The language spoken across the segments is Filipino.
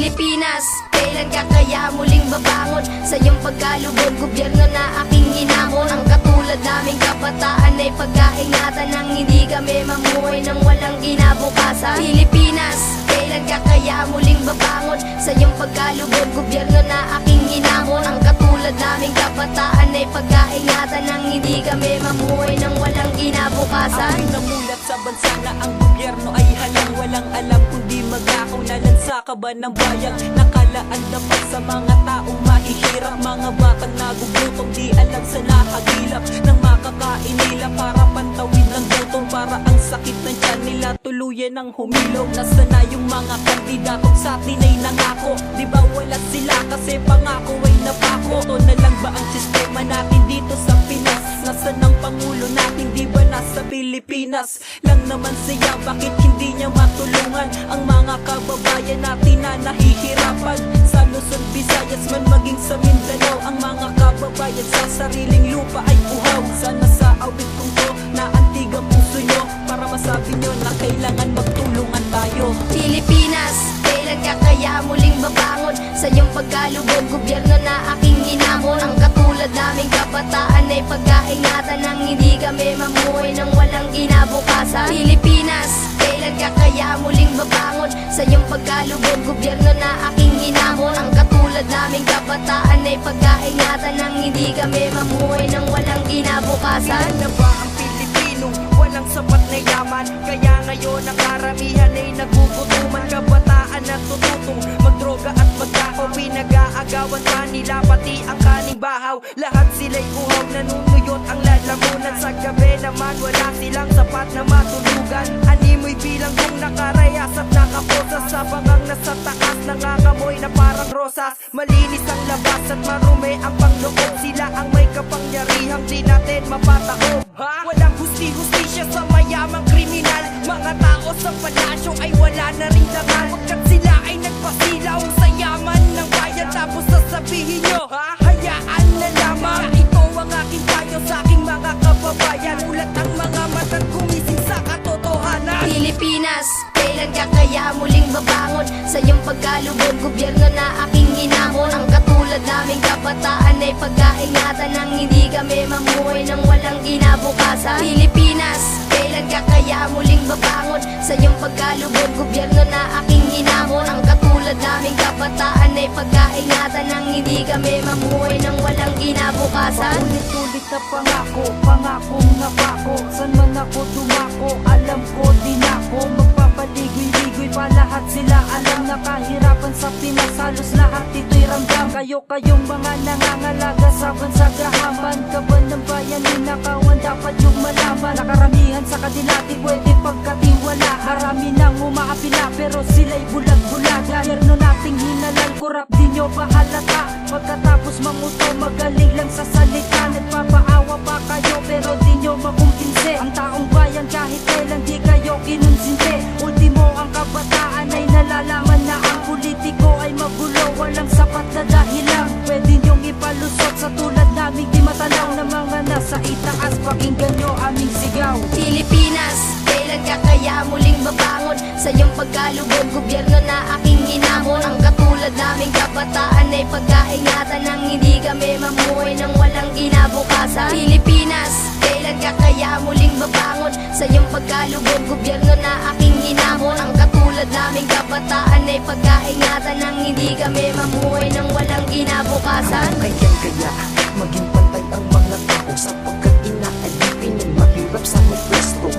Pilipinas, kailan ka kaya muling babangon sa iyong pagkalugod? Gobyerno na aking hinamon. Ang katulad naming kabataan ay pagkaingatan nang hindi kami mamuhay ng walang kinabukasan. Pilipinas, kailan ka kaya muling babangon sa iyong pagkalugod? Gobyerno na aking hinamon. Ang katulad naming kabataan ay pagkaingatan nang hindi kami mamuhay ng walang kinabukasan. Ang namulat sa bansa na ang gobyerno ay halang walang alam kundi magkakaunalan sa kaban ng bayan. Nakalaan dapat sa mga taong mahihirap, mga batang nagugutom, di alam sa nakagilap ng makakain nila para pantawid ng gutom, para ang sakit ng tiyan nila tuluyan ng humilaw. Nasa na yung mga kandidatong sa atin ay nangako, di ba wala sila kasi pangako ay napako. Ito na lang ba ang sistema natin dito sa Pinas? Nasa ng Pangulo natin, di ba nasa Pilipinas lang naman siya? Bakit hindi niya matulungan ang mga kababayan natin na nahihirapan sa Luzon, Visayas man maging sa Mindanao? Ang mga kababayan sa sariling lupa ay uhaw. Sana sa awit kong to na antig ang puso nyo para masabi nyo na kailangan magtulungan tayo. Pilipinas, kailan ka kaya muling babangon sa iyong pagkalugod? Gobyerno na aking hinamon. Ang katulad naming kabataan ay pagkaingatan nang hindi kami mamuhay ng walang kinabukasan. Pilipinas, kailan ka kaya muling babangon sa iyong pagkalugod? Gobyerno na aking hinamon. Ang katulad naming kabataan ay pagkaingatan nang hindi kami mamuhay ng walang kinabukasan. Ilan na ba ang Pilipino walang sapat na yaman? Kaya ngayon ang karamihan ay nagugutuman. Kabataan na tututong magdroga at magkakaw, pinag-aagawan ka nila pati ang kaning bahaw. Lahat sila'y uhaw, nanunuyot ang lalamunan. Sa gabi naman wala silang sapat na matulugan. Animoy bilang kung nakarayas at nakaposas sa bangang nasa taas, nangangamoy na parang rosas. Malinis ang labas at marumi ang pangloob. Sila ang may kapangyarihang di natin mapataob. Walang husti-hustisya sa mayamang kriminal. Mga tao sa palasyo ay wala na rin dangal, pagkat sila ay nagpasilaw sa yaman ng bayan. Tapos sasabihin nyo, hayaan na lamang. Ito ang aking payo sa aking mga kababayan. Ulat ang mga mata't gumising sa katotohanan. Pilipinas, kailan ka kaya muling babangon sa iyong pagkalugod? Gobyerno na aking hinamon. Ang katulad naming kabataan ay pagkaingatan nang hindi kami mamuhay ng walang kinabukasan. Pilipinas, kailan ka kaya muling babangon sa iyong pagkalugod? Gobyerno na aking hinamon. Ang katulad naming kabataan ay pagkaingatan nang hindi kami mamuhay ng walang kinabukasan. Ulit-ulit na pangako, pangakong napako. San man ako dumako, alam ko din ako magpapaligoy-ligoy pa lahat sila. Alam na kahirapan sa Pinas, halos lahat ito'y ramdam. Kayong mga nangangalaga sa bansang gahaman, kaban ng bayan ninakawan dapat yung malaman. Nakaramihan sa kanila di pwede pagkatiwala. Marami nang umaapila pero sila'y bulag-bulagan. Gobyerno nating hinalal, kurap di nyo ba halata? Pagkatapos manguto magaling lang sa salita. Nagpapaawa pa kayo pero di nyo makumpinse ang taong bayan kahit kailan di kayo kinunsinte. Ultimo ang kabataan ay nalalaman na ang politiko ay magulo, walang sapat na dahilan. Pwede nyong ipalusot sa tulad naming di matalaw na mga nasa itaas. Pakinggan nyo aming sigaw. Pilipinas, kailan ka kaya muling babangon sa iyong pagkalugod? Gobyerno na aking hinamon. Ang katulad naming kabataan ay pagkaingatan nang hindi kami mamuhay ng walang kinabukasan. Pilipinas, kailan ka kaya muling babangon sa iyong pagkalugod? Gobyerno na aking hinamon. Ang katulad naming kabataan ay pagkaingatan nang hindi kami mamuhay ng walang kinabukasan. Kaya maging pantay ang mga tao sapagkat inaalipin ng mahirap sa may pwesto.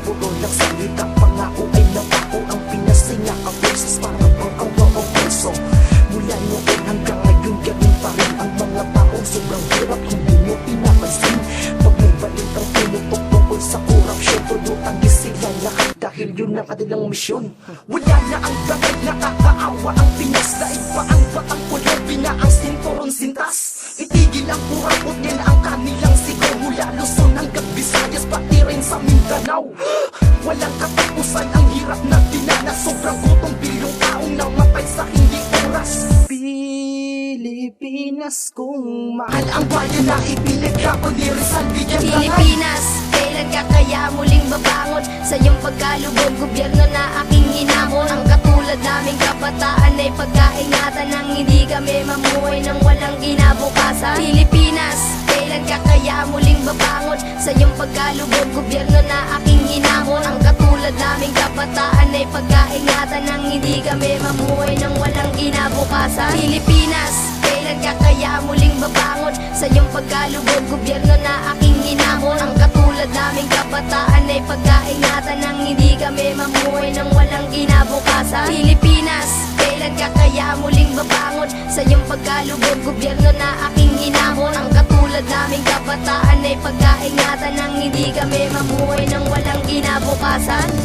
Puro lang salita, pangako ay napako. Ang Pinas ay nakaproses para pang ang peso. Mula noon hanggang ngayon ganun pa rin ang mga taong sobrang hirap, hindi nyo pinapansin. Pag may balik ang tinutok tungkol sa korupsyon, tulutang sila lahat dahil yun ang kanilang misyon. Wala na ang dagag, nakakaawa ang Pinas. Dahil pa ang batang pulang binaang sinturon sintas. Itigil ang kurakot, yan ang kanilang sigaw. Mula Luzon hanggang Visayas, pati rin sa Mindanao. Walang katapusan ang hirap na dinanas. Sobrang gutom, bilyong taong namatay sa hindi oras. Pilipinas, kung mahal ang bayan na ipinaglaban ni Rizal, bigyan ka. Pilipinas, kailan ka kaya muling babangon sa iyong pagkalugod? Gobyerno na aking hinamon. Ang katulad naming kabataan kabataan ay pagkaingatan nang hindi kami mamuhay ng walang kinabukasan. Pilipinas, kailan ka kaya muling babangon sa iyong pagkalubog? Gobyerno na aking hinamon. Ang katulad naming kabataan ay pagkaingatan nang hindi kami mamuhay ng walang kinabukasan. Pilipinas, kailan ka kaya muling babangon sa iyong pagkalubog? Gobyerno na aking hinamon. Ang katulad naming kabataan ay pagkaingatan nang hindi kami mamuhay ng walang kinabukasan. Pilipinas, kailan ka kaya muling babangon sa iyong pagkalubog? Gobyerno na aking hinamon. Ang katulad naming kabataan ay pagkaingatan nang hindi kami mamuhay ng walang kinabukasan.